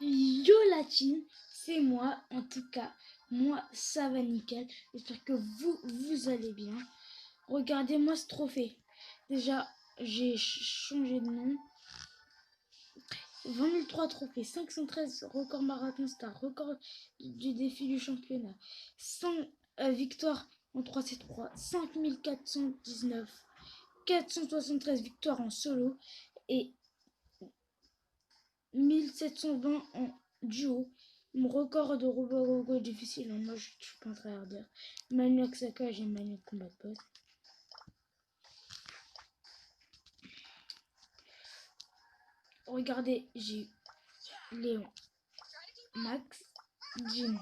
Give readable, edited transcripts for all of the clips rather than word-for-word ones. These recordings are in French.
Yo la team, c'est moi, en tout cas, moi ça va nickel, j'espère que vous allez bien. Regardez-moi ce trophée, déjà j'ai changé de nom, 20 003 trophées, 513 record marathon star, record du défi du championnat, 100 victoires en 3-7-3, 5419, 473 victoires en solo et 1720 en duo. Mon record de Robogogo difficile. Moi, je suis pas un tryharder. Manu Aksaka, j'ai Manu Combat Boss. Regardez, j'ai Léon, Max, Jin.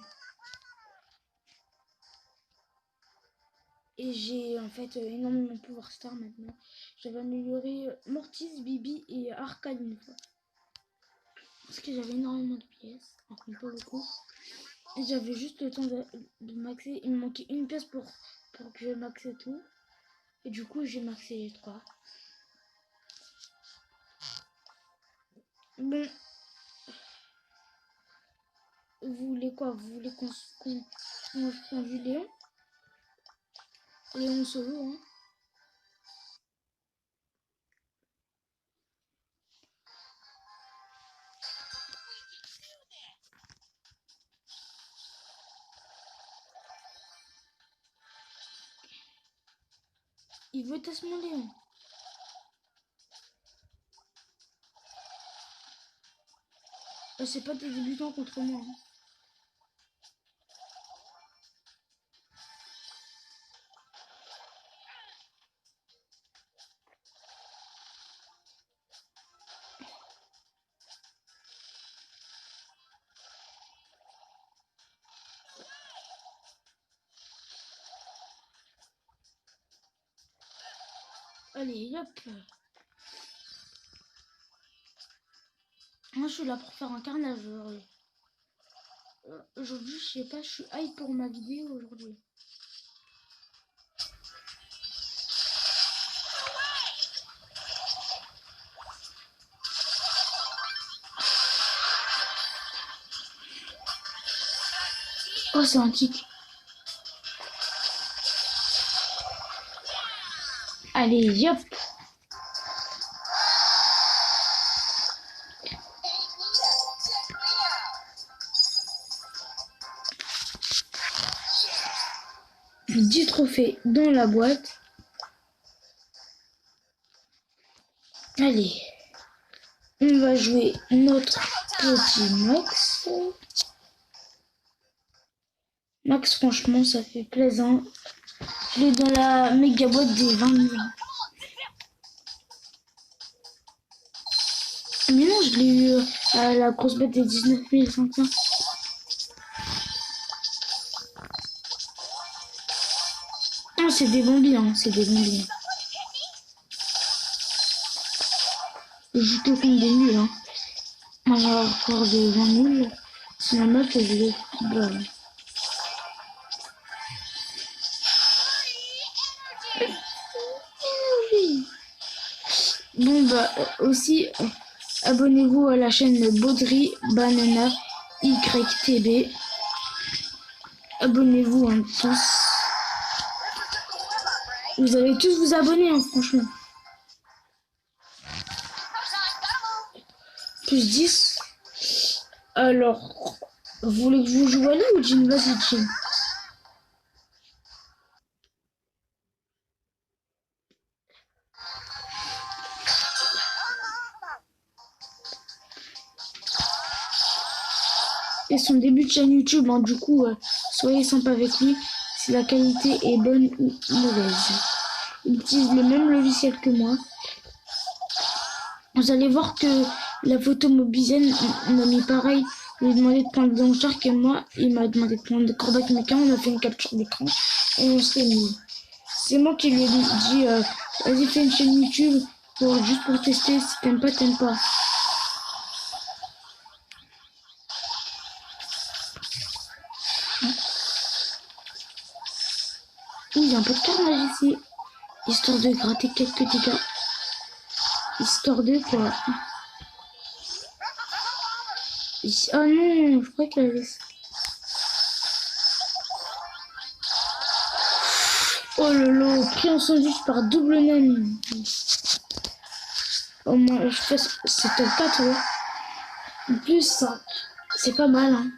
Et j'ai en fait énormément de pouvoir star maintenant. J'avais amélioré Mortis, Bibi et Arcade une fois. Parce que j'avais énormément de pièces. Enfin, pas beaucoup. Et j'avais juste le temps de maxer. Il me manquait une pièce pour que je maxe tout. Et du coup, j'ai maxé les trois. Bon, vous voulez quoi? Vous voulez qu'on joue Léon? Léon solo, hein? Il veut tasser mon Léon. C'est pas des débutants contre moi. Hein. Allez, hop. Moi, je suis là pour faire un carnage aujourd'hui. Aujourd'hui, je sais pas, je suis hype pour ma vidéo aujourd'hui. Oh, c'est un kick. Allez, hop. « 10 trophées dans la boîte. Allez. On va jouer notre petit Max. Max, franchement, ça fait plaisant. Je l'ai dans la méga boîte des 20 000. Mais non, je l'ai eu à la grosse boîte des 19 500. Non, c'est des bambis, hein, c'est des bambis. Je joue que contre des nuls, hein. Moi, j'ai un record de 20 000. C'est normal que je l'ai football. Bon, bah, aussi, abonnez-vous à la chaîne Baudry Banana YTB. Abonnez-vous, hein, tous. Vous allez tous vous abonner, hein, franchement. Plus 10. Alors, vous voulez que je vous joue à lui ou Jin? Vas-y, Jin. Et son début de chaîne YouTube, hein, du coup, soyez sympa avec lui si la qualité est bonne ou mauvaise. Il utilise le même logiciel que moi. Vous allez voir que la photo Mobizen m'a mis pareil. Je lui ai demandé de prendre Blanc Shark et moi, il m'a demandé de prendre Corbac Mecha. On a fait une capture d'écran et on s'est mis. C'est moi qui lui ai dit vas-y, fais une chaîne YouTube juste pour tester. Si t'aimes pas, t'aimes pas. Il y a un peu de carnage ici, histoire de gratter quelques dégâts. Histoire de quoi. Ici. Ah non, je crois qu'elle avait... Oh là là, pris en sandwich par double naine. Au moins, je fais... C'est top 4, ouais. En plus, ça, c'est pas mal, hein.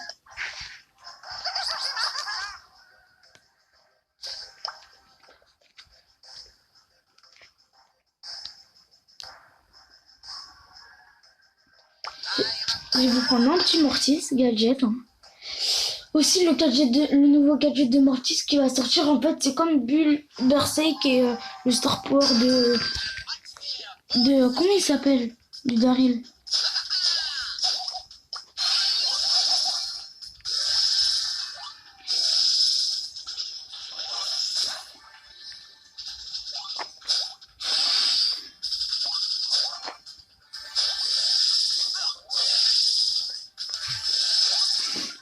Je vais vous prendre un petit Mortis gadget, hein. Aussi le nouveau gadget de Mortis qui va sortir, en fait c'est comme Bull Berserk et le Star Power de comment il s'appelle, du Daryl.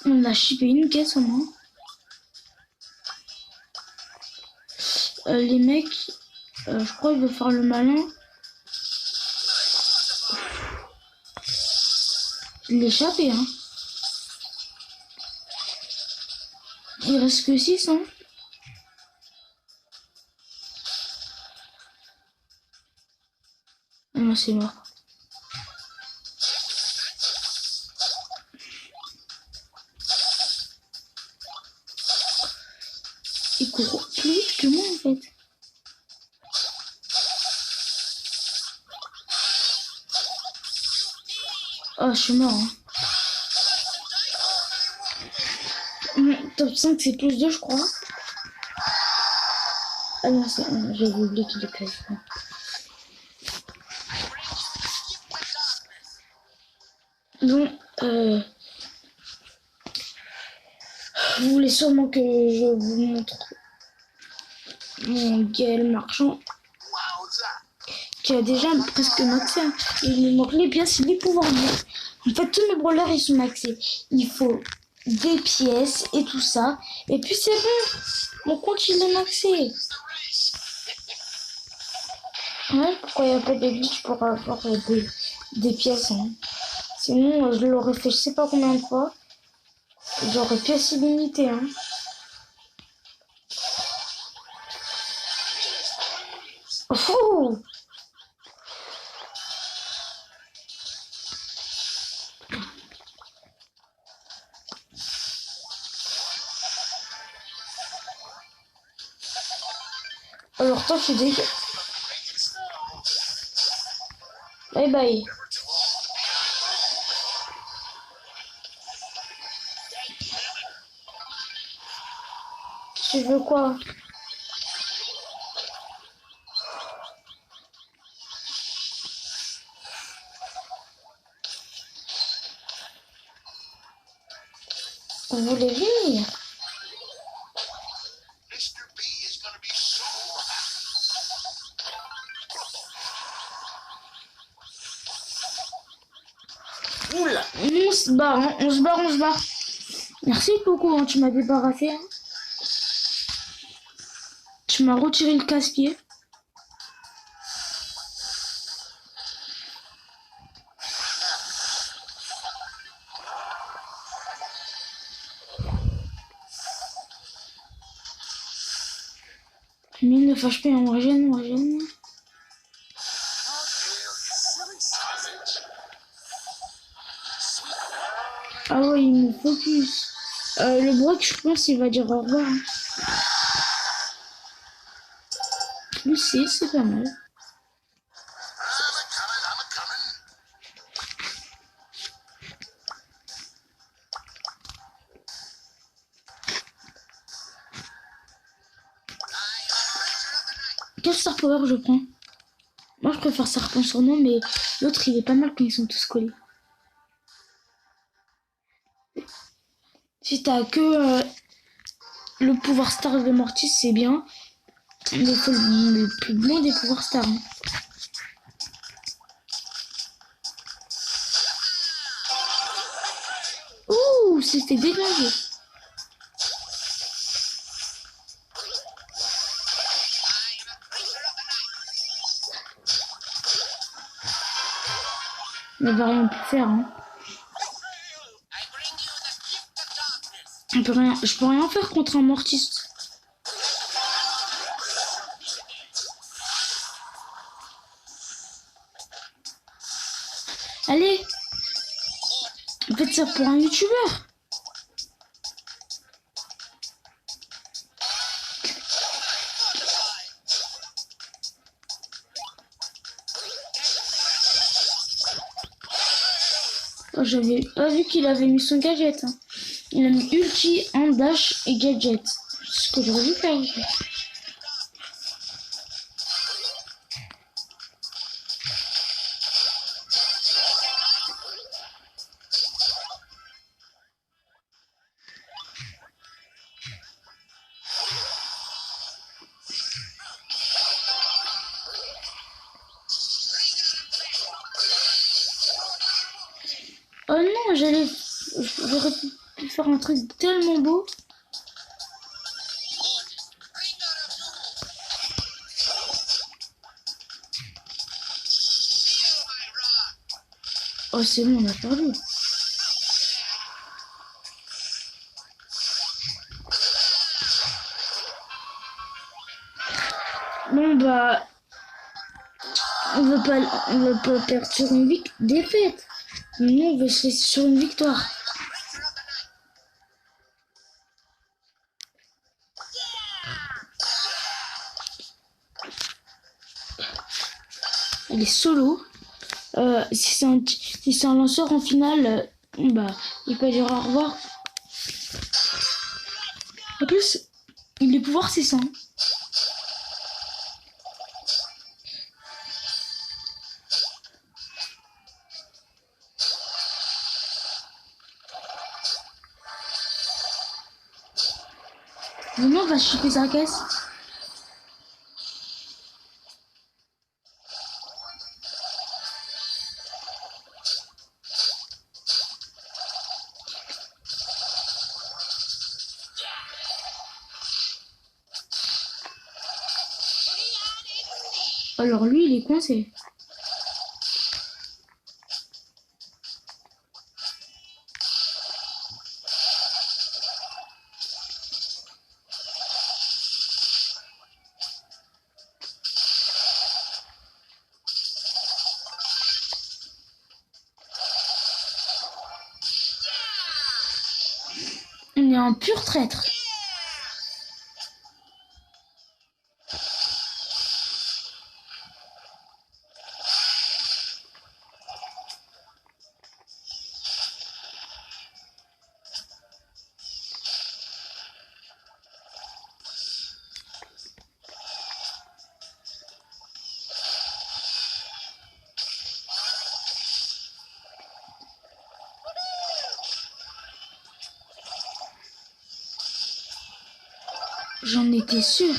On a shippé une caisse au moins. Les mecs, je crois qu'ils veulent faire le malin. Je l'ai échappé, hein. Il reste que 6, hein. Ah non, c'est mort. Il court plus vite que moi en fait. Oh, je suis mort, hein. Top 5 c'est plus 2 je crois. Ah non, j'avais oublié qu'il est casse. Donc, vous voulez sûrement que je vous montre mon Gaël Marchand qui a déjà presque maxé. Il me manque les pièces, les pouvoirs. En fait, tous mes brawlers ils sont maxés. Il faut des pièces et tout ça. Et puis c'est bon, mon compte il est maxé. Ouais, pourquoi il n'y a pas de glitch pour avoir des pièces, hein. Sinon, je l'aurais fait je sais pas combien de fois. J'aurais pièces illimitées, hein. Oh! Alors toi, tu dis bye bye. Tu veux quoi? Vous voulez venir? Oula, on se barre, hein. On se barre, on se barre. Merci beaucoup, hein. Tu m'as débarrassé, hein. Tu m'as retiré le casse-pied. Mais ne fâche pas, on régène, on régène. Ah ouais, il me focus. Le Brock, je pense, il va dire au revoir, hein. Plus 6, c'est pas mal. Quel Star Power je prends? Moi, je préfère Serpent sur nom, mais l'autre, il est pas mal quand ils sont tous collés. Si t'as que le pouvoir star de Mortis, c'est bien. Mais il faut le plus bon des pouvoirs stars, hein. Ouh, c'était dégagé. Il va rien pu faire, hein. Je peux rien faire contre un mortiste. Allez, faites ça pour un youtubeur. Oh, j'avais pas vu qu'il avait mis son gadget. Hein. Il a mis ulti, en dash et gadget. C'est ce que j'aurais dû faire. Oh non, j'aurais pu faire un truc tellement beau. Oh, c'est bon, on a perdu. Bon, bah, on va pas perdre sur une défaite. Mais nous, on va se laisser sur une victoire. Elle est solo. Si c'est un lanceur en finale, bah, il peut dire au revoir. En plus, les pouvoirs, c'est ça. Vraiment, on va choper sa caisse. Alors lui, il est coincé. On est un pur traître. J'en étais sûr.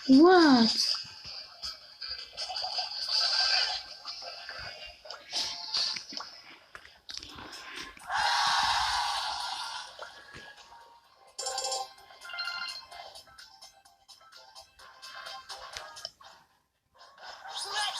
What?